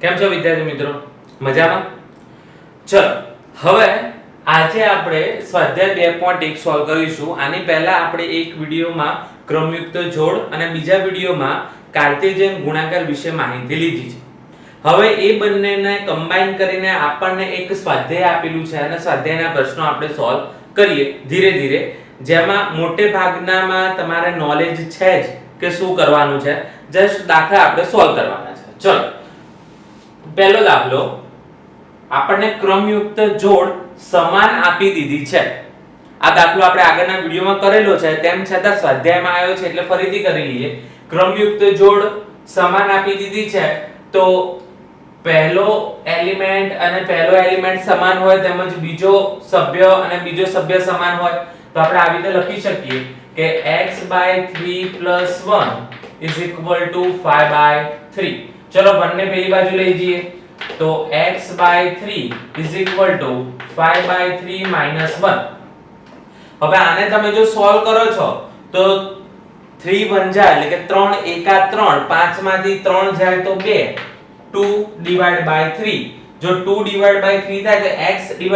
કેમ છો વિદ્યાર્થી મિત્રો? મજામાં? ચલો હવે આજે આપણે સ્વાધ્યાય 2.1 સોલ્વ કરીશું. આની પહેલા આપણે એક વિડિયોમાં ક્રમયુક્ત જોડ અને બીજા વિડિયોમાં કાર્ટેશિયન ગુણાકાર વિશે માહિતી લીધી છે. હવે એ બંનેને કમ્બાઈન કરીને આપણને એક સ્વાધ્યાય આપેલું છે અને સ્વાધ્યાયના પ્રશ્નો આપણે સોલ્વ કરીએ ધીરે ધીરે, જેમાં મોટે ભાગનામાં તમારે નોલેજ છે જ કે શું કરવાનું છે. જસ્ટ દાખલા આપણે સોલ્વ કરવાના છે. ચલો પહેલો દાખલો, આપણને ક્રમયુક્ત જોડ સમાન આપી દીધી છે. આ દાખલો આપણે આગળના વિડિયોમાં કરેલો છે, તેમ છતાં સ્વાધ્યાયમાં આવ્યો છે એટલે ફરીથી કરી લઈએ. ક્રમયુક્ત જોડ સમાન આપી દીધી છે તો પહેલો એલિમેન્ટ અને પહેલો એલિમેન્ટ સમાન હોય તેમજ બીજો સભ્ય અને બીજો સભ્ય સમાન હોય તો આપણે આવી રીતે લખી શકીએ કે x/3 + 1 = 5/3. चलो બંને પેલી બાજુ લઈ જઈએ તો x/3 = 5/3 - 1. હવે આને તમે જો સોલ્વ કરો છો તો 3 * 1 એટલે કે 3 * 1 = 3, 5 માંથી 3 જાય તો 2, 2/3. જો 2/3 થાય તો x/3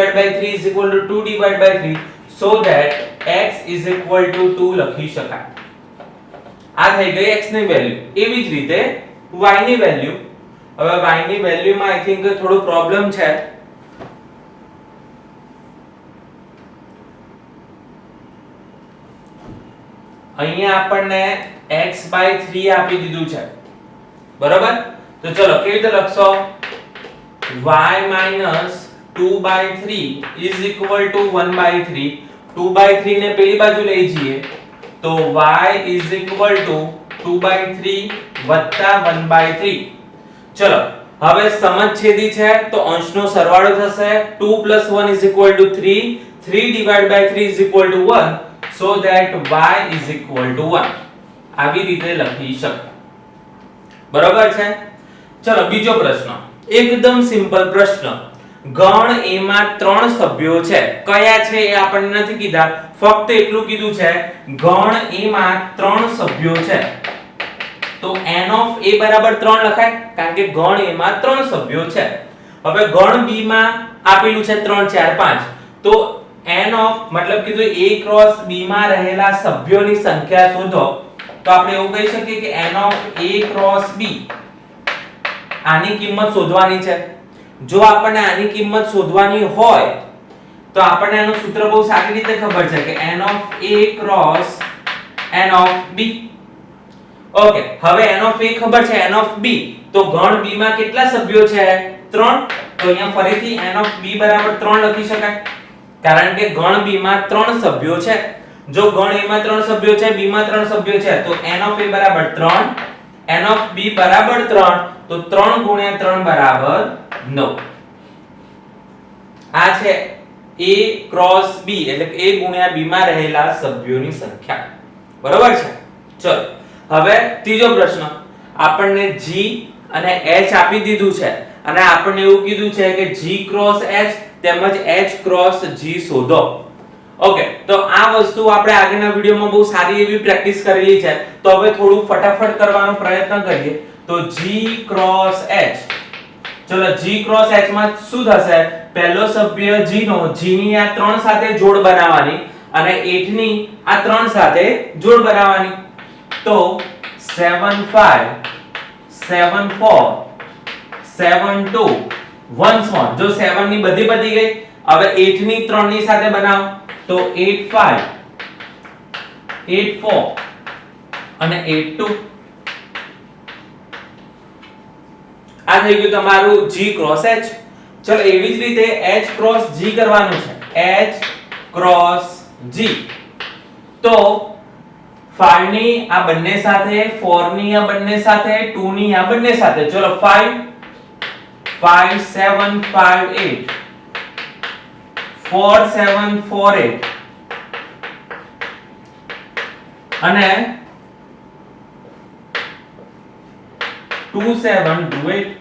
= 2/3, so that x = 2 લખી શકાય. આ થઈ ગઈ x ની વેલ્યુ. એવી જ રીતે y ની વેલ્યુ. હવે y ની વેલ્યુમાં આઈ થિંક થોડો પ્રોબ્લેમ છે. અહીંયા આપણને x/3 આપી દીધું છે, બરાબર? તો ચલો કેવી રીતે લખશો? y - 2/3 = 1/3. 2/3 ને પેલી બાજુ લઈ જઈએ તો y = 2/3 + 1/3. ચલો હવે સમછેદી છે તો અંશનો સરવાળો થશે. 2 + 1 = 3, 3/3 = 1, so that y = 1. આવી રીતે લખી શકાય, બરાબર છે? ચલો બીજો પ્રશ્ન, એકદમ સિમ્પલ પ્રશ્ન. ગણ A માં 3 સભ્યો છે. કયા છે એ આપણને નથી કીધા, ફક્ત એટલું કીધું છે ગણ A માં 3 સભ્યો છે. તો n of a બરાબર 3 લખાય, કારણ કે ગણ A માં 3 સભ્યો છે. હવે ગણ B માં આપેલું છે 3 4 5, તો n of મતલબ કીધું a ક્રોસ b માં રહેલા સભ્યોની સંખ્યા શોધો. તો આપણે એવું કહી શકીએ કે n of a cross b, આની કિંમત શોધવાની છે. જો આપણને આની કિંમત શોધવાની હોય તો આપણને એનું સૂત્ર બહુ સારી રીતે ખબર છે કે n of a cross n of b. Okay, હવે n of a ખબર છે, n of b, તો ગણ b માં કેટલા સભ્યો છે? 3. તો અહીંયા ફરીથી n of b બરાબર 3 લખી શકાય, કારણ કે ગણ b માં 3 સભ્યો છે. જો ગણ a માં 3 સભ્યો છે, b માં 3 સભ્યો છે, તો n of a બરાબર 3, n of b બરાબર 3, તો 3 × 3 બરાબર 9. આ છે a ક્રોસ b એટલે કે a × b માં રહેલા સભ્યોની સંખ્યા, બરાબર છે? ચલો હવે ત્રીજો પ્રશ્ન, આપણને g અને h આપી દીધું છે અને આપણને એવું કીધું છે કે g ક્રોસ h તેમજ h ક્રોસ g શોધો. ઓકે, તો આ વસ્તુ આપણે આગળના વિડિયોમાં બહુ સારી એવી પ્રેક્ટિસ કરેલી છે, તો હવે થોડું ફટાફટ કરવાનો પ્રયત્ન કરીએ. તો g ક્રોસ h, ચલો g ક્રોસ h માં શું થશે? પહેલો સભ્ય g નો, g ની આ 3 સાથે જોડ બનાવવાની અને 8 ની આ 3 સાથે જોડ બનાવવાની. તો 7 5 7 4 7 2 1 જો 7 ની બધી પતી ગઈ. હવે 8 ની 3 ની સાથે બનાવો તો 8 5 8 4 અને 8 2. આ થઈ ગયું તમારું g ક્રોસ h. ચલો એવી જ રીતે h ક્રોસ g કરવાનું છે. h ક્રોસ g, તો 5 ની આ બંને સાથે, 4 ની આ બંને સાથે, 2 ની આ બંને સાથે. ચલો 5 5 7 5 8 4 7 4 8 અને 2 7 2 8.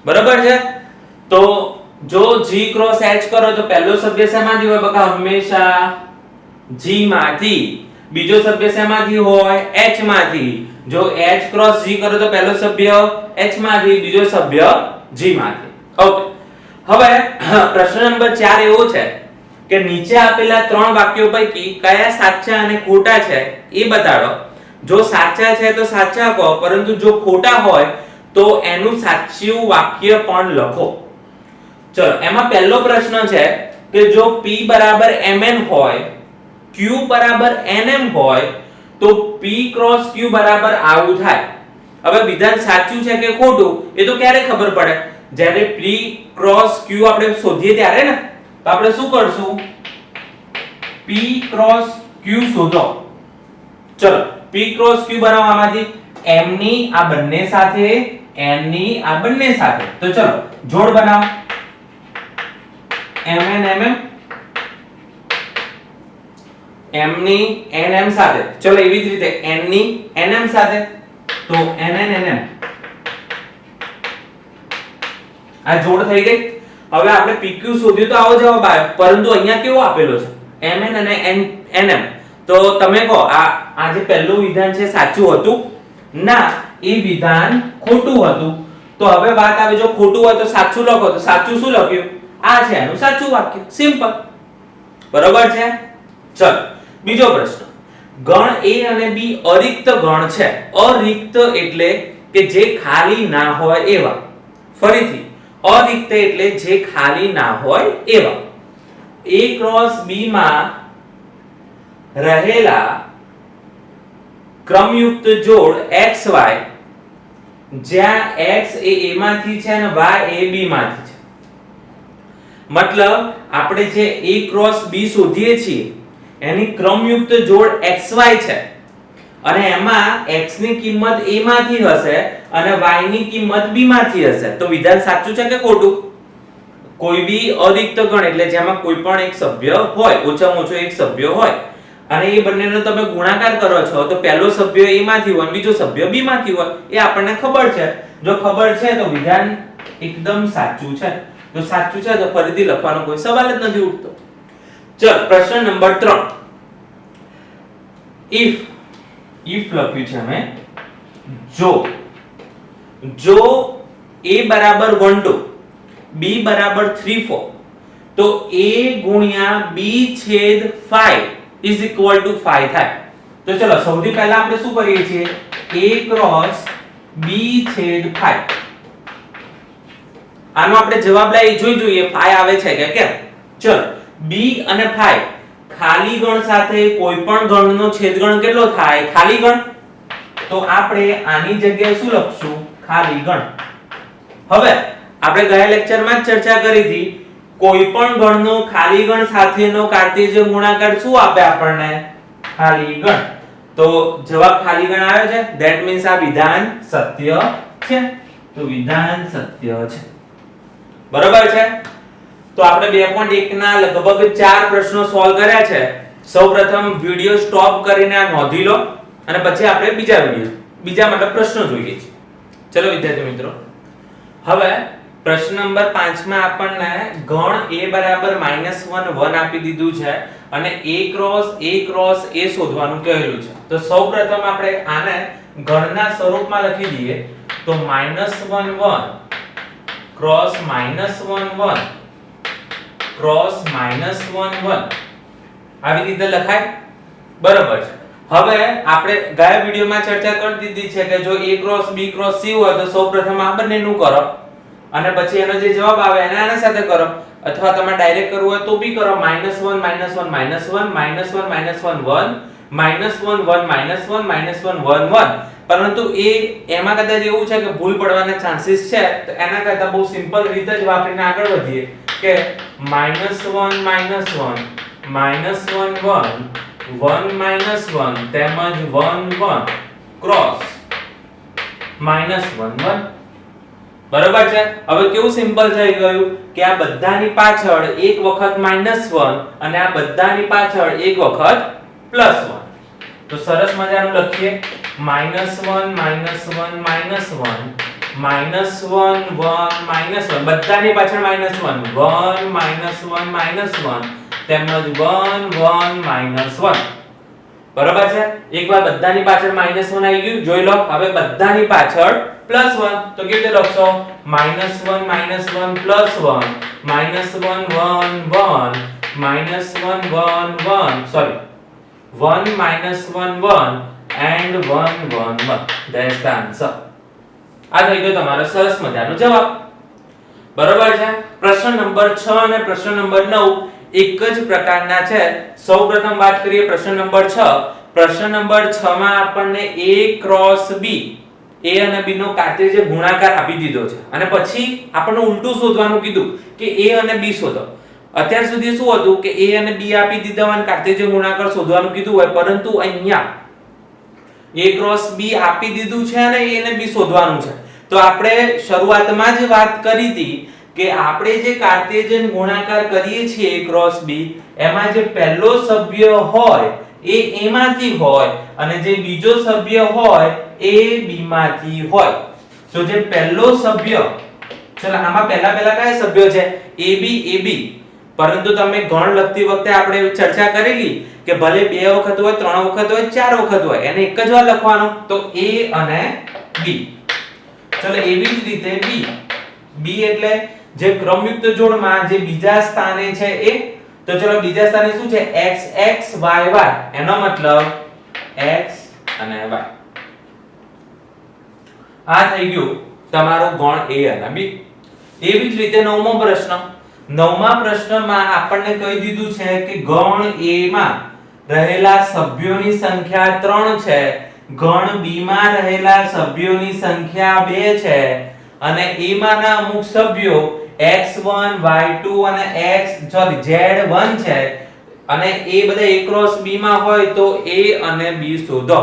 બરાબર છે? તો જો g ક્રોસ h કરો તો પહેલો સભ્ય શેમાંથી હોય બકા? હંમેશા G માંથી, બીજો સભ્ય શેમાંથી હોય? H માંથી. જો H ક્રોસ G કરો તો પહેલો સભ્ય H માંથી, બીજો સભ્ય G માંથી. ઓકે, હવે પ્રશ્ન નંબર 4 એવો છે કે નીચે આપેલા ત્રણ વાક્યો પૈકી કયા સાચા અને ખોટા છે એ બતાડો. જો સાચા છે તો સાચા કહો, પરંતુ જો ખોટા હોય તો એનું સાચું વાક્ય પણ લખો. ચલો, એમાં પહેલો પ્રશ્ન છે કે જો P બરાબર mn હોય, Q બરાબર nm હોય તો P ક્રોસ Q બરાબર આવું થાય. હવે વિધાન સાચું છે કે ખોટું એ તો ક્યારે ખબર પડે? જ્યારે P ક્રોસ Q આપણે શોધીએ ત્યારે ને. તો આપણે શું કરશું? P ક્રોસ Q શોધો. ચલો, P ક્રોસ Q બનાવવામાંથી m ની આ બંને સાથે, n ની આ બંને સાથે. તો ચલો જોડ બનાવો. mn mm, m ની nm સાથે. ચલો એવી જ રીતે n ની nm સાથે. તો nn nm આ જોડ થઈ ગઈ. હવે આપણે pq શોધ્યું તો આવો જવાબ આવ્યો, પરંતુ અહીંયા કેવો આપેલો છે? mn અને nm. તો તમે કહો આ જે પહેલું વિધાન છે સાચું હતું? ના, એ વિધાન ખોટું હતું. તો હવે વાત આવે, જો ખોટું હોય તો સાચું લખો. તો સાચું શું લખ્યું? આ છે એનું સાચું વાક્ય. સિમ્પલ. બરોબર છે? ચલો બીજો પ્રશ્ન. ગણ A અને B અરિક્ત ગણ છે. અરિક્ત એટલે કે જે ખાલી ના હોય એવા. ફરીથી, અરિક્ત એટલે જે ખાલી ના હોય એવા. A ક્રોસ B માં રહેલા ક્રમયુક્ત જોડ XY, જ્યાં X એ A માંથી છે અને Y એ B માંથી છે. મતલબ આપણે જે A ક્રોસ B શોધીએ છીએ એની ક્રમયુક્ત જોડ XY છે અને એમાં X ની કિંમત A માંથી હશે અને Y ની કિંમત B માંથી હશે. તો વિધાન સાચું છે કે ખોટું? કોઈ બી અરિક્ત ગણ એટલે જેમાં કોઈ પણ એક સભ્ય હોય, ઓછામાં ઓછો એક સભ્ય હોય, અને એ બંનેનો તમે ગુણાકાર કરો છો તો પહેલો સભ્ય A માંથી હોય, બીજો સભ્ય B માંથી હોય, એ આપણને ખબર છે. જો ખબર છે તો વિધાન એકદમ સાચું છે. તો સાચું છે તો ફરીથી લખવાનો કોઈ સવાલ જ નથી ઉઠતો. ચલ પ્રશ્ન નંબર 3. if લખ્યું છે અમે. જો A બરાબર 1 2, B બરાબર 3 4 તો A ગુણ્યા B છેદ 5 is equal to 5 થાય. તો ચલો સૌથી પહેલા આપણે શું કરીએ છીએ? A ક્રોસ B છેદ 5. આનો આપણે જવાબ લઈ જોઈએ 5 આવે છે કે કેમ. ચલો B અને 5 ખાલી ગણ સાથે કોઈપણ ગણનો છેદગણ કેટલો થાય? ખાલી ગણ. તો આપણે આની જગ્યાએ શું લખશું? ખાલી ગણ. હવે આપણે ગયા લેક્ચરમાં જ ચર્ચા કરી હતી, કોઈપણ ગણનો ખાલી ગણ સાથેનો કાર્ટેશિયન ગુણાકાર શું આપે આપણને? ખાલી ગણ. તો જવાબ ખાલી ગણ આવ્યો છે. ધેટ મીન્સ આ વિધાન સત્ય છે. તો વિધાન સત્ય છે. બરોબર છે? તો આપણે 2.1 ના લગભગ 4 પ્રશ્નો સોલ્વ કર્યા છે. સૌપ્રથમ વિડિયો સ્ટોપ કરીને આ નોંધી લો અને પછી આપણે બીજા મતલબ પ્રશ્નો જોઈએ છે. ચલો વિદ્યાર્થી મિત્રો, હવે પ્રશ્ન નંબર 5 માં આપણને ગણ A બરાબર -1 1 આપી દીધું છે અને A ક્રોસ A શોધવાનું કહેલું છે. તો સૌપ્રથમ આપણે આને ગણના સ્વરૂપમાં લખી દઈએ. તો -1 1 ક્રોસ -1 1 ક્રોસ -1 1 આવી રીતે લખાય. બરોબર છે? હવે આપણે ગયા વિડિયોમાં ચર્ચા કરી દીધી છે કે જો A cross B cross C હોય તો સૌપ્રથમ આ બંનેનું કરો અને પછી એનો જે જવાબ આવે એને આના સાથે કરો, અથવા તમે ડાયરેક્ટ કરવું હોય તો બી કરો. -1 -1 -1 -1 -1 -1 -1 -1 -1 પરંતુ એમાં કદાચ એવું છે કે ભૂલ પડવાના ચાન્સીસ છે. તો એના કરતા બહુ સિમ્પલ રીત જ વાપરીને આગળ વધીએ કે -1 -1 -1 1 તેમજ 1 1 ક્રોસ -1 1. બરોબર છે? હવે કેવું સિમ્પલ થઈ ગયું કે આ બધાની પાછળ એક વખત -1 અને આ બધાની પાછળ એક વખત +1. તો સરસ મજાનું લખીએ. -1 -1 -1 -1 બધાની પાછળ -1 1 -1 -1 તેમજ 1 1 -1 બરોબર છે. એકવાર બધાની પાછળ -1 આવી ગયું જોઈ લો. હવે બધાની પાછળ +1 તો કેવી રીતે લખશો -1 -1 +1 -1 1 1 -1 1 1 sorry 1 -1 1 and 1 1 1 that's the answer. આ થઈ ગયો તમારો સરસ મજાનો જવાબ. બરોબર છે. પ્રશ્ન નંબર 6 અને પ્રશ્ન નંબર 9 એક જ પ્રકારના છે. સૌપ્રથમ વાત કરીએ પ્રશ્ન નંબર 6. પ્રશ્ન નંબર 6 માં આપણને A ક્રોસ B A અને B નો કાર્ટેશિયન ગુણાકાર આપી દીધો છે અને પછી આપણને ઉલટું શોધવાનું કીધું કે A અને B શોધો. અત્યાર સુધી શું હતું કે A અને B આપી દીધા અને કાર્ટેશિયન ગુણાકાર શોધવાનું કીધું હોય, પરંતુ અહીંયા A ક્રોસ B આપી દીધું છે અને A અને B શોધવાનું છે. તો આપણે શરૂઆતમાં જ વાત કરી હતી કે આપણે જે કાર્ટેશિયન ગુણાકાર કરીએ છીએ A ક્રોસ B એમાં જે પહેલો સભ્ય હોય એ A માંથી હોય અને જે બીજો સભ્ય હોય એ B માંથી હોય. તો જે પહેલો સભ્ય ચલો આમાં પહેલા કયા સભ્યો છે AB પરંતુ તમે ગણ લખતી વખતે આપણે ચર્ચા કરેલી કે ભલે 2 વખત હોય 3 વખત હોય 4 વખત હોય એને એક જ વાર લખવાનો. તો A અને B. ચલો એવી જ રીતે B એટલે જે ક્રમયુક્ત જોડમાં જે બીજા સ્થાને છે એ. તો ચલો બીજા સ્થાને શું છે x y એનો મતલબ x અને y. આ થઈ ગયું તમારો ગણ A અને B. એવી જ રીતે નવમો પ્રશ્ન. નવમા પ્રશ્નમાં આપણને કહી દીધું છે કે ગણ A માં રહેલા સભ્યોની સંખ્યા 3 છે, ગણ B માં રહેલા સભ્યોની સંખ્યા 2 છે અને A માંના અમુક સભ્યો x1 y2 અને z1 છે અને એ બધા A ક્રોસ B માં હોય તો A અને B શોધો.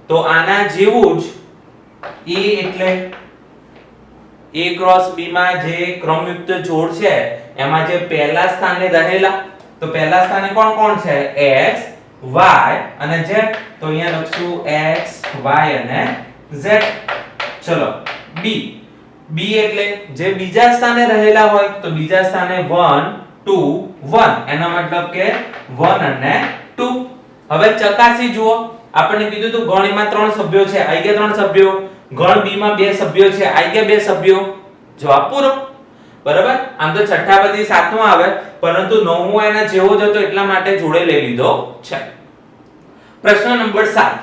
તો આના જેવું જ A એટલે A ક્રોસ B માં જે ક્રમયુક્ત જોડ છે એમાં જે પહેલા સ્થાને રહેલા તો પહેલા સ્થાને કોણ છે x y અને z. તો અહીંયા લખશું x y અને z. ચલો B એટલે જે બીજા સ્થાને રહેલા હોય તો બીજા સ્થાને 1 2 1 એનો મતલબ કે 1 અને 2. હવે ચકાસી જુઓ. આપણને કીધું તો ગણ A માં 3 સભ્યો છે આઈ ગયા 3 સભ્યો. ગણ B માં 2 સભ્યો છે આઈ ગયા 2 સભ્યો. જવાબ પૂરો. બરાબર. આમ તો છઠ્ઠા પછી સાતમો આવે પરંતુ નવમો એના જેવો જ હતો એટલા માટે જોડે લઈ લીધો છે. પ્રશ્ન નંબર 7.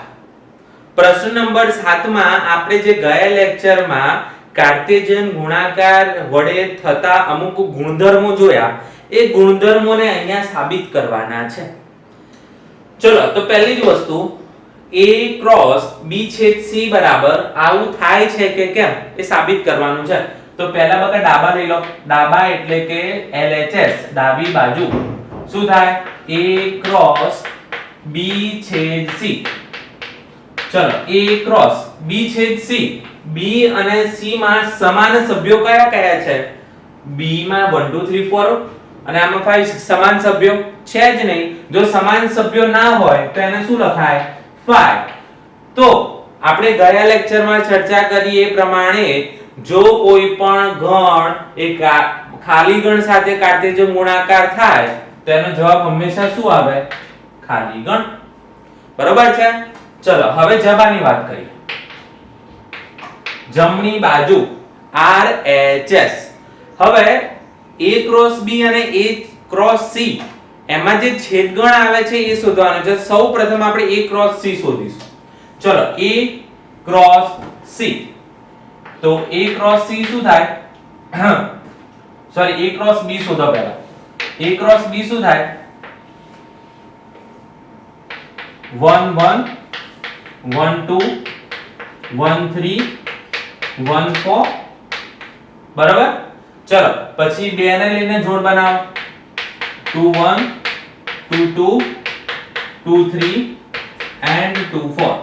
પ્રશ્ન નંબર 7 માં આપણે જે ગયા લેક્ચરમાં કાર્ટેશિયન ગુણાકાર વડે થતા અમુક ગુણધર્મો જોયા એ ગુણધર્મોને અહીંયા સાબિત કરવાના છે. ચલો તો પહેલી જ વસ્તુ A ક્રોસ B છેદ C બરાબર આવું થાય છે કે કેમ એ સાબિત કરવાનું છે. તો પહેલા બકા ડાબા લઈ લો. ડાબા એટલે કે LHS ડાબી બાજુ શું થાય A ક્રોસ B છેદ C. ચલો A ક્રોસ B છેદ C. B અને C માં સમાન સભ્યો કયા છે? B માં 1 2 3 4 અને આમાં 5 6 સમાન સભ્યો છે જ નહીં. જો સમાન સભ્યો ના હોય તો એને શું લખાય 5. તો આપણે ગયા લેક્ચરમાં ચર્ચા કરી એ પ્રમાણે જો કોઈ પણ ગણ એ ખાલી ગણ સાથે કાર્ટેશિયન ગુણાકાર થાય તો એનો જવાબ હંમેશા શું આવે ખાલી ગણ. બરોબર છે. ચલો હવે જબાની વાત કરીએ. જમણી બાજુ RHS. હવે A ક્રોસ B અને A ક્રોસ C એમાં જે છેદગણ આવે છે એ શોધવાનું છે. સૌપ્રથમ આપણે A ક્રોસ C શોધીશું. ચલો A ક્રોસ C. તો A ક્રોસ C શું થાય સોરી A ક્રોસ B શોધો પહેલા. A ક્રોસ B શું થાય 1 1 1 2 1 3 1 4 બરાબર. ચલો પછી બે ને લઈને જોડ બનાવો 2 1 2 2 2 3 and 2 4.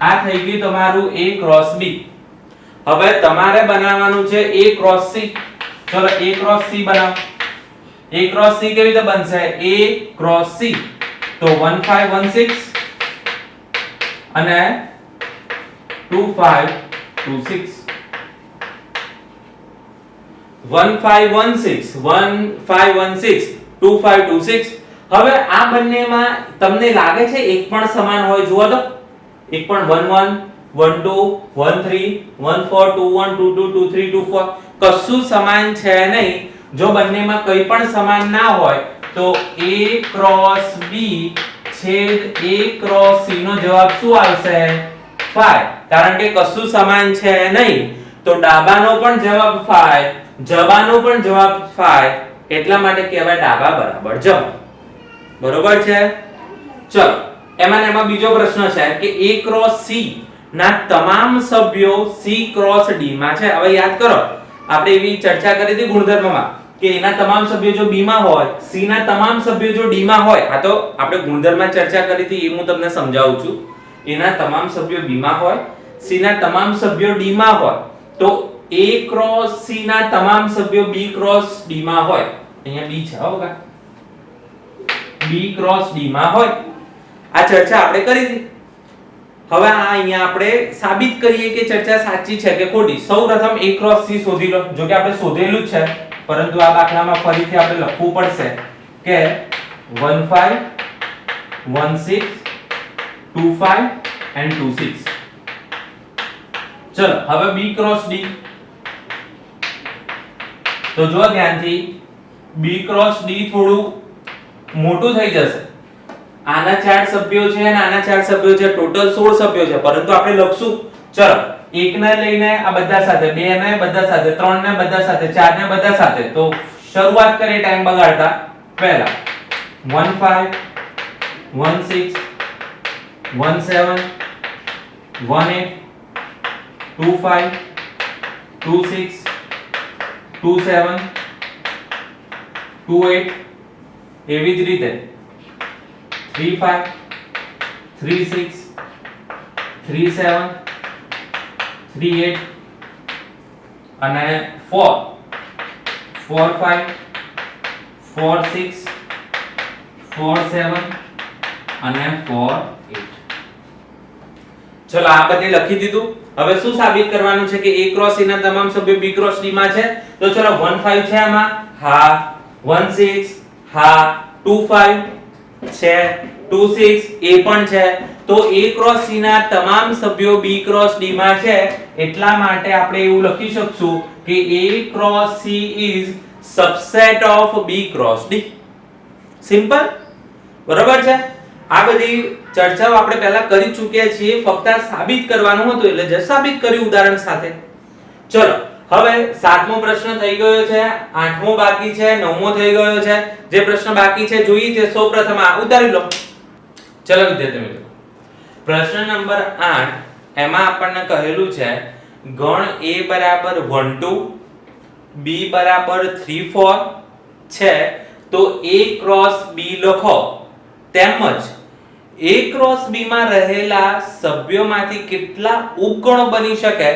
આ થઈ ગયું તમારું A ક્રોસ B. હવે તમારે બનાવવાનું છે A ક્રોસ C. ચલો A ક્રોસ C બનાવો. A ક્રોસ C કેવી રીતે બનશે A ક્રોસ C. તો 1 5 1 6 અને 2 5 2 6 1 5 1 6 1 5 1 6 2 5 2 6. હવે આ બંનેમાં તમને લાગે છે એક પણ સમાન હોય? જુઓ તો એક પણ 1 1 1 2 1 3 1 4 2 1 2 2 2 3 2 4 કશું સમાન છે નહીં. જો બંનેમાં કંઈ પણ સમાન ના હોય તો A ક્રોસ B છેદ A ક્રોસ C નો જવાબ શું આવશે? 5. કારણ કે કશું સમાન છે નહીં તો ડાબાનો પણ જવાબ 5, જબાનો પણ જવાબ 5, એટલા માટે કહેવાય ડાબા બરાબર જબા. બરોબર છે? ચલો એમાં બીજો પ્રશ્ન છે કે A ક્રોસ C ના તમામ સભ્યો C ક્રોસ D માં છે. હવે યાદ કરો આપણે એવી ચર્ચા કરી હતી ગુણધર્મમાં કે એના તમામ સભ્યો જો B માં હોય, C ના તમામ સભ્યો જો D માં હોય. આ તો આપણે ગુણધર્મમાં ચર્ચા કરી હતી, એ હું તમને સમજાવું છું. એના તમામ સભ્યો B માં હોય, C ના તમામ સભ્યો D માં હોય તો A ક્રોસ C ના તમામ સભ્યો B ક્રોસ D માં હોય. અહીંયા B છે હોગા, B ક્રોસ D માં હોય. આ ચર્ચા આપણે કરી હતી. હવે આ અહીંયા આપણે સાબિત કરીએ કે ચર્ચા સાચી છે કે ખોટી. સૌપ્રથમ A ક્રોસ C શોધી લો. જો કે આપણે શોધેલું જ છે પરંતુ આ દાખલામાં ફરીથી આપણે લખવું પડશે કે 1 5 1 6 2 5 and 2 6. ચલો હવે B ક્રોસ D. તો જો ધ્યાનથી B ક્રોસ D થોડું મોટું થઈ જશે. આના 4 સભ્યો છે અને આના 4 સભ્યો છે, ટોટલ 16 સભ્યો છે. પરંતુ આપણે લખશું ચલો 1 ને લઈને આ બધા સાથે, 2 ને બધા સાથે, 3 ને બધા સાથે, 4 ને બધા સાથે. તો શરૂઆત કરીએ ટાઈમ બગાડતા પહેલા 1 5 1 6 1 7 1 8 2 5 2 6 2 7 2 8. એવી જ રીતે 3 5 3 6 3 7 3 8 અને 4 4 5 4 6 4 7 અને 4 8. ચલો આ બધે લખી દીધું. હવે શું સાબિત કરવાનું છે કે A ક્રોસ C ના તમામ સભ્યો B ક્રોસ D માં છે. તો ચલો 1 5 છે આમાં, હા. 1 6 હા. 2 5 છે, 2 6 એ પણ છે. તો A ક્રોસ C ના તમામ સભ્યો B ક્રોસ D માં છે. એટલા માટે આપણે એવું લખી શકશું કે A cross C is subset of B cross D. Simple. બરાબર છે? આ બધી ચર્ચાઓ આપણે પહેલા કરી ચૂક્યા છીએ, ફક્ત સાબિત કરવાનું હતું એટલે જ સાબિત કર્યું ઉદાહરણ સાથે. ચલો હવે 7મો પ્રશ્ન થઈ ગયો છે, 8મો બાકી છે, 9મો થઈ ગયો છે. જે પ્રશ્ન બાકી છે જોઈએ છે. સૌપ્રથમ આ ઉતારી લો. ચલો વિદ્યાર્થી મિત્રો, પ્રશ્ન નંબર 8 એમાં આપણને કહેલું છે ગણ A બરાબર 1 2 B બરાબર 3 4 છે તો A ક્રોસ B લખો. તેમજ A ક્રોસ B માં રહેલા સભ્યોમાંથી કેટલા ઉપગણો બની શકે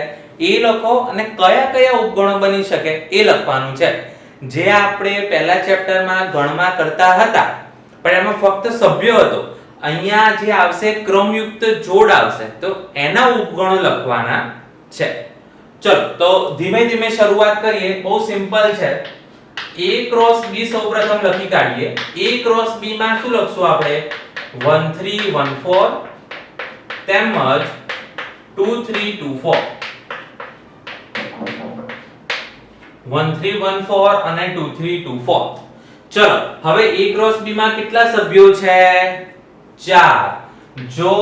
એ લખો અને કયા કયા ઉપગણો બની શકે એ લખવાનું છે. જે આપણે પહેલા ચેપ્ટરમાં ગણમાં કરતા હતા પણ એમાં ફક્ત સભ્યો હતો. અહીંયા જે આવશે ક્રમયુક્ત જોડ આવશે તો એના ઉપગણો લખવાના છે. ચલો તો ધીમે ધીમે શરૂઆત કરીએ. બહુ સિમ્પલ છે. A ક્રોસ B સૌપ્રથમ લખી કાઢીએ. A ક્રોસ B માં શું લખશું આપણે? 1 3 1 4 તેમજ 2 3 2 4. 1 3 1 4 અને 2 3 2 4. ચલો હવે A ક્રોસ B માં કેટલા સભ્યો છે? 4. જો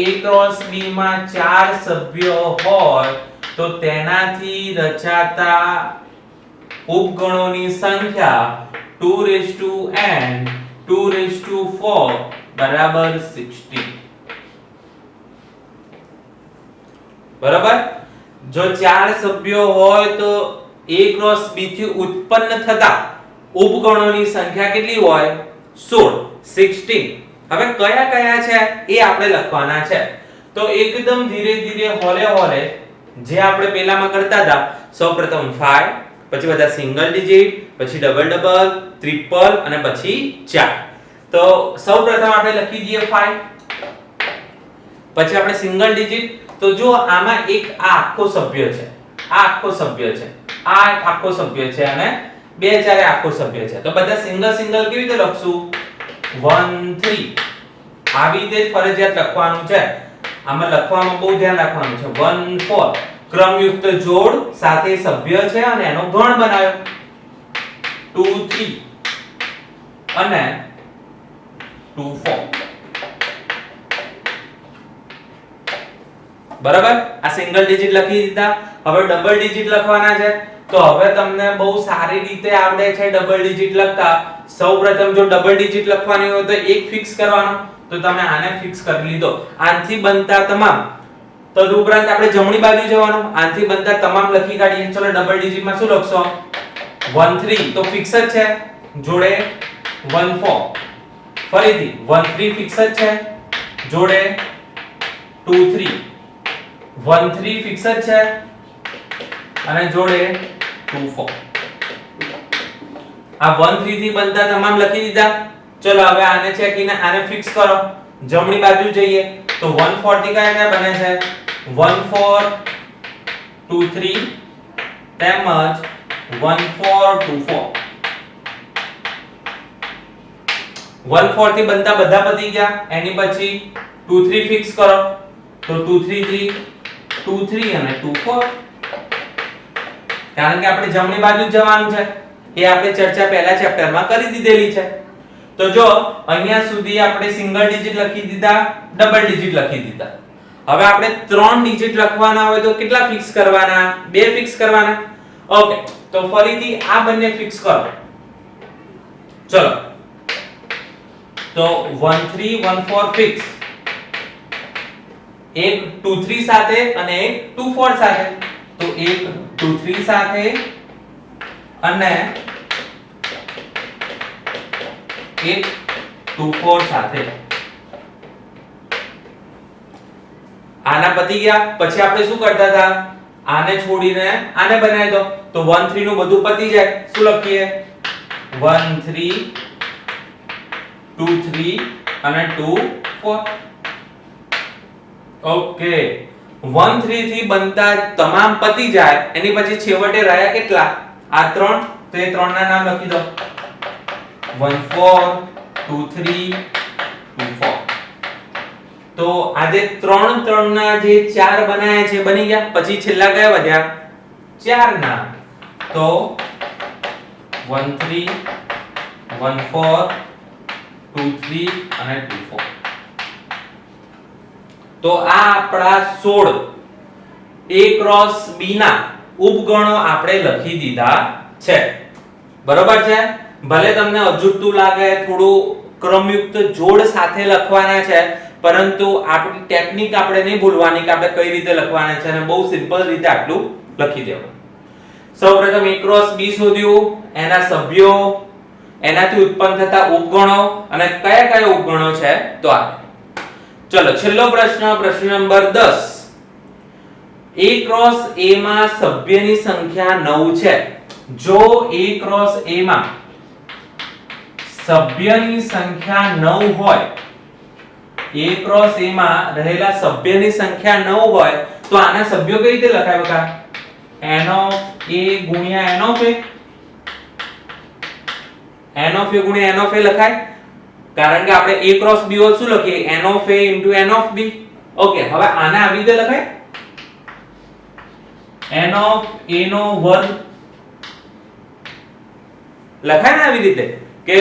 A ક્રોસ B માં 4 સભ્યો હોય તો તેનાથી રચાતા ઉપગણોની સંખ્યા 2n 2/4 બરાબર 16. બરાબર? જો 4 સભ્યો હોય તો A ક્રોસ B થી ઉત્પન્ન થતા ઉપગણોની સંખ્યા કેટલી હોય? 16. હવે કયા કયા છે એ આપણે લખવાના છે. તો એકદમ ધીરે ધીરે હોલે હોલે જે આપણે પહેલામાં કરતા હતા. સૌપ્રથમ 5, પછી બધા સિંગલ ડિજિટ, પછી ડબલ ડબલ, ટ્રિપલ અને પછી 4. તો સૌપ્રથમ આપણે લખી દઈએ 5, પછી આપણે સિંગલ ડિજિટ. તો જો આમાં એક આ આખો સભ્ય છે, આ આખો સભ્ય છે, આ આખો સભ્ય છે અને 2 4 આખો સભ્ય છે. તો બધા સિંગલ સિંગલ કેવી રીતે લખશું? 1 3 આવી રીતે ફરજિયાત લખવાનું છે. આમાં લખવામાં બહુ ધ્યાન રાખવાનું છે. 1 4 ક્રમયુક્ત જોડ સાથે સભ્ય છે અને એનો ગણ બનાવ્યો. 2 3 અને 2 4. બરાબર? આ સિંગલ ડિજિટ લખી દીધા. હવે ડબલ ડિજિટ લખવાના છે. તો હવે તમને બહુ સારી રીતે આવડે છે ડબલ ડિજિટ લખતા. સૌપ્રથમ જો ડબલ ડિજિટ લખવાની હોય તો એક ફિક્સ કરવાનો. તો તમે આને ફિક્સ કરી લીધો. આનથી બનતા તમામ, તદુપરાંત આપણે જમણી બાજુ જવાનું. આનથી બનતા તમામ લખી કાઢીએ. ચલો ડબલ ડિજિટમાં શું લખશો? 1 3 તો ફિક્સ જ છે, જોડે 1 4. ફરીથી 1 3 ફિક્સ જ છે, જોડે 2 3. 1 3 ફિક્સ જ છે અને જોડે 2 4. આ 1 3 થી બનતા તમામ લખી દીધા. ચલો હવે આને ચેકીને આને ફિક્સ કરો. જમણી બાજુ જઈએ તો 1 4 થી કયા બને છે? 1 4 2 3 તેમજ 1 4 2 4. 1 4 થી બનતા બધા પતી ગયા. એની પછી 2 3 ફિક્સ કરો તો 2 3 3 2 3 અને 2 4. કારણ કે આપણે જમણી બાજુ જવાનું છે. એ આપણે ચર્ચા પહેલા ચેપ્ટરમાં કરી દીધેલી છે. તો જો અહીંયા સુધી આપણે સિંગલ ડિજિટ લખી દીધા, ડબલ ડિજિટ લખી દીધા. હવે આપણે 3 ડિજિટ લખવાના હોય તો કેટલા ફિક્સ કરવાના? 2 ફિક્સ કરવાના. ઓકે, તો ફરીથી આ બંને ફિક્સ કરો. ચલો તો 1 3 1 4 ફિક્સ. એક 2 3 સાથે અને એક 2 4 સાથે. તો એક 2 3 સાથે અને એક 2 4 સાથે. આના પતી ગયા. પછી આપણે શું કરતા હતા? આને છોડીને આને બનાવી દો તો 1 3 નું બધું પતી જાય. શું લખીએ? 1 3 2 3 અને 2 4. ઓકે, 1 3 થી બનતા તમામ પતી જાય. એની પછી છેવટે રહ્યા કેટલા? આ 3. તો એ 3 ના નામ લખી દો. 1 4 2 3 2 4. તો આજે 3 3 ના જે 4 બનાયા છે બની ગયા. પછી છેલ્લા કયા વધ્યા? 4 ના. તો 1 3 1 4 2 3 અને 2 4. તો આ આપણા 16 A ક્રોસ B ના ઉપગણો આપણે લખી દીધા છે. બરોબર છે? ભલે તમને અજુગતું લાગે, થોડું ક્રમયુક્ત જોડ સાથે લખવાના છે, પરંતુ આપણી ટેકનિક આપણે નહીં ભૂલવાની કે આપણે કઈ રીતે લખવાના છે અને બહુ સિમ્પલ રીતે આટલું લખી દેવાનું. સૌપ્રથમ A ક્રોસ B શોધ્યું, એના સભ્યો, એનાથી ઉત્પન્ન થતા ઉપગણો અને કયા કયા ઉપગણો છે તો આ. ચલો છેલ્લો પ્રશ્ન, પ્રશ્ન નંબર 10. A ક્રોસ A માં સભ્યની સંખ્યા 9 છે. જો A ક્રોસ A માં સભ્યની સંખ્યા 9 હોય, A ક્રોસ A માં રહેલા સભ્યની સંખ્યા 9 હોય તો આના સભ્યો કઈ રીતે લખાય બકા? n of A ગુણ્યા n of A. n of A ગુણ્યા n of A લખાય. કારણ કે આપણે A ક્રોસ B હોય શું લખીએ? n of A into n of B. Okay, હવે આને આવી રીતે લખાય n of A નો વર્ગ. લખાય ને આવી રીતે કે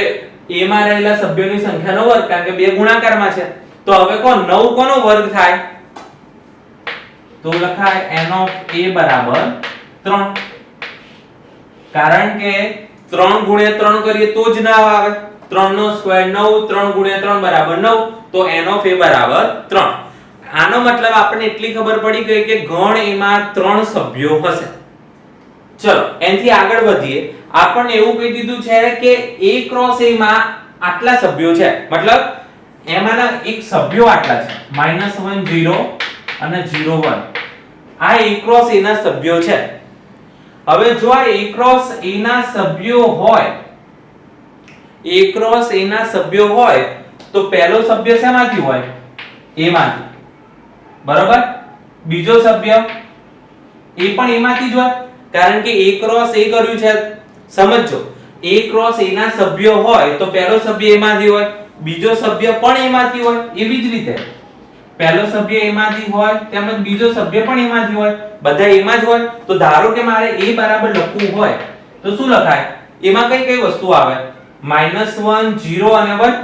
A માં રહેલા સભ્યોની સંખ્યાનો વર્ગ, કારણ કે બે ગુણાકારમાં છે. તો હવે કોણ 9 કોનો વર્ગ થાય? તો લખાય n of A બરાબર 3. કારણ કે 3 ગુણ્યા 3 કરીએ તો જ ના આવે. 3 નો સ્ક્વેર 9, 3 ગુણ્યા 3 બરાબર 9. તો n of A બરાબર 3. આનો મતલબ આપણને એટલી ખબર પડી ગઈ કે ગણ એમાં 3 સભ્યો હશે. ચલો એનથી આગળ વધીએ. આપણને એવું કહી દીધું છે કે A ક્રોસ A માં આટલા સભ્યો છે, મતલબ એમાંના એક સભ્યો આટલા છે, -1 0 અને 0 1. આ A ક્રોસ A ના સભ્યો છે. હવે જો આ A ક્રોસ A ના સભ્યો હોય, A ક્રોસ A ના સભ્યો હોય તો પહેલો સભ્ય શેમાંથી હોય? A માંથી. બરોબર? બીજો સભ્ય એ પણ A માંથી જ હોય, કારણ કે A ક્રોસ A કર્યું છે સમજો a ક્રોસ a ના સભ્યો હોય તો પહેલો સભ્ય a માંથી હોય, બીજો સભ્ય પણ a માંથી હોય. એવી જ રીતે પહેલો સભ્ય a માંથી હોય તેમજ બીજો સભ્ય પણ a માંથી હોય, બધા a માં જ હોય. તો ધારો કે મારે a બરાબર લખવું હોય તો શું લખાય? એમાં કઈ કઈ વસ્તુ આવે? -1 0 અને 1.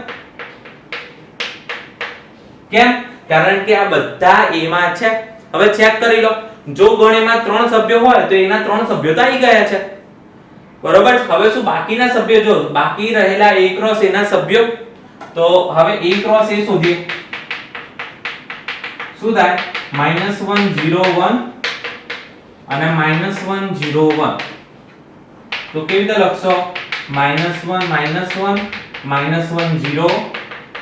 કેમ? કારણ કે આ બધા a માં છે. હવે ચેક કરી લો, જો ગણેમાં 3 સભ્યો હોય તો એના 3 સભ્યો તો આવી ગયા છે. બરોબર. હવે શું બાકીના સભ્યો, જો બાકી રહેલા a ક્રોસ a ના સભ્યો, તો હવે a ક્રોસ a શોધીએ. શું થાય? -1 0 1 અને -1 0 1. તો કેવી રીતે લખશો? -1 -1 -1 0 -1 1 0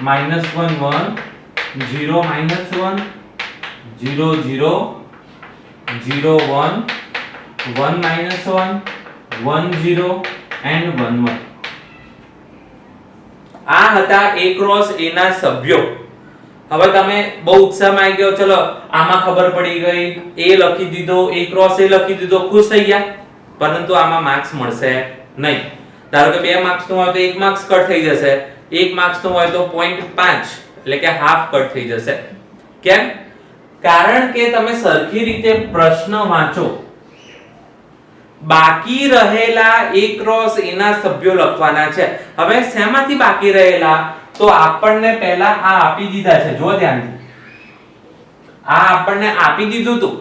-1 0 0 0 0 1 1 -1 1 0 and 1 1. આ હતા a ક્રોસ a ના સભ્યો. હવે તમે બહુ ઉત્સાહમાં આવી ગયો, ચલો આમાં ખબર પડી ગઈ, a લખી દીધો, a ક્રોસ a લખી દીધો, ખુશ થઈ ગયા. પરંતુ આમાં માર્ક્સ મળશે નહીં. ધારો કે 2 માર્ક્સ નું હોય તો 1 માર્ક્સ કટ થઈ જશે, 1 માર્ક્સ નું હોય તો 0.5 એટલે કે હાફ કટ થઈ જશે. કેમ? કારણ કે તમે સરખી રીતે પ્રશ્ન વાંચો. બાકી રહેલા a ક્રોસ a ના સભ્યો લખવાના છે. હવે શેમાંથી બાકી રહેલા? તો આપણને પહેલા આ આપી દીધા છે, જો ધ્યાનથી. આ આપણને આપી દીધું હતું,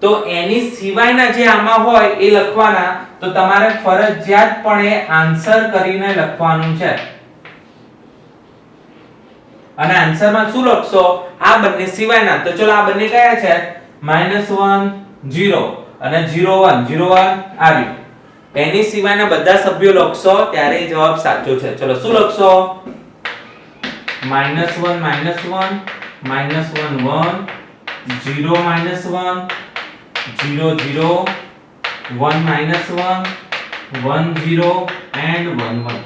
તો એની સિવાયના જે આમાં હોય એ લખવાના. તો તમારે ફરજિયાતપણે આન્સર કરીને લખવાનું છે. અને આન્સરમાં શું લખશો? આ બંને સિવાયના. તો ચલો આ બંને કયા છે? -1 0 અને 0 1 0 1 આવ્યું. એની સિવાયના બધા સભ્યો લખશો ત્યારે જવાબ સાચો છે. ચલો શું લખશો? -1 -1 -1 1 0 -1 0 0 1 -1 1 0 and 1 1.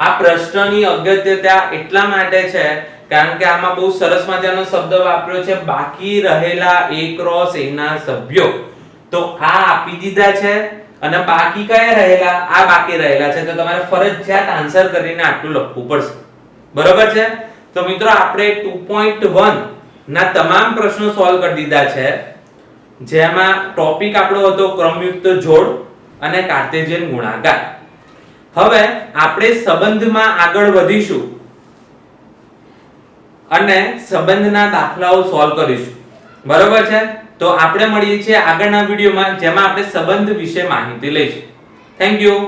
આ પ્રશ્નની અગત્યતા એટલા માટે છે કારણ કે આમાં બહુ સરસ મજાનો શબ્દ વાપર્યો છે, બાકી રહેલા a ક્રોસ a ના સભ્યો. તો આ આપી દીધા છે અને બાકી કયા રહેલા? આ બાકી રહેલા છે. તો તમારે ફરજિયાત આન્સર કરીને આટલું લખવું પડશે. બરોબર છે? તો મિત્રો આપણે 2.1 ના તમામ પ્રશ્નો સોલ્વ કરી દીધા છે, જેમાં ટોપિક આપણો હતો ક્રમયુક્ત જોડ અને કાર્ટેશિયન ગુણાકાર. હવે આપણે સંબંધમાં આગળ વધીશું અને સંબંધના દાખલાઓ સોલ્વ કરીશું. બરોબર છે? તો આપણે મળીએ છીએ આગળના વિડિયોમાં, જેમાં આપણે સંબંધ વિશે માહિતી લઈશું. Thank you.